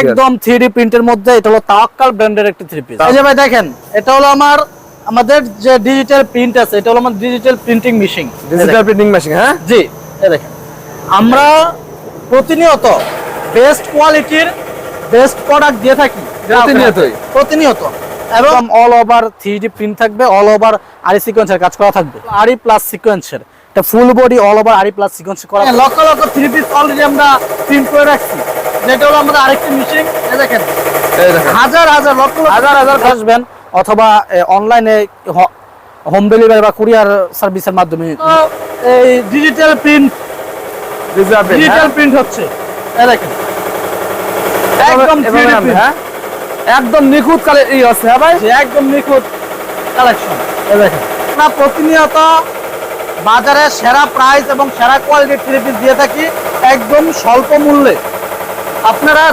একদম 3D প্রিন্টের মধ্যে। এটা হলো তাওয়াক্কাল ব্র্যান্ডের একটি থ্রি পিস। এই যে ভাই দেখেন, এটা হলো আমাদের যে ডিজিটাল প্রিন্ট আছে, এটা হলো আমাদের digital printing machine. Digital printing machine, হ্যাঁ জি, এই দেখেন আমরা প্রতিনিয়ত বেস্ট কোয়ালিটির বেস্ট প্রোডাক্ট দিয়ে থাকি প্রতিনিয়ত এবং অল ওভার 3D প্রিন্ট থাকবে, অল ওভার আরি সিকোয়েন্সের কাজ করা থাকবে, আরি প্লাস সিকোয়েন্সের। এটা ফুল বডি অল ওভার আরি প্লাস সিকোয়েন্স করা। Lakh lakh three piece already আমরা প্রিন্ট করে রাখছি, যেটা হলো আমাদের আরেকটি মেশিন। এই দেখেন হাজার হাজার লক্ষ হাজার হাজার আসবেন, অথবা অনলাইনে হোম ডেলিভারি বা কুরিয়ার সার্ভিসের মাধ্যমে এই ডিজিটাল প্রিন্ট হচ্ছে। এই দেখেন একদম 3D print, হ্যাঁ একদম নিখুঁত কালের এই আছে, হ্যাঁ ভাই একদম নিখুঁত কালেকশন। এই দেখেন আমরা প্রতিনিয়ত বাজারে সেরা প্রাইস এবং সেরা কোয়ালিটির থ্রি পিস দিয়ে থাকি একদম স্বল্প মূল্যে। আপনারা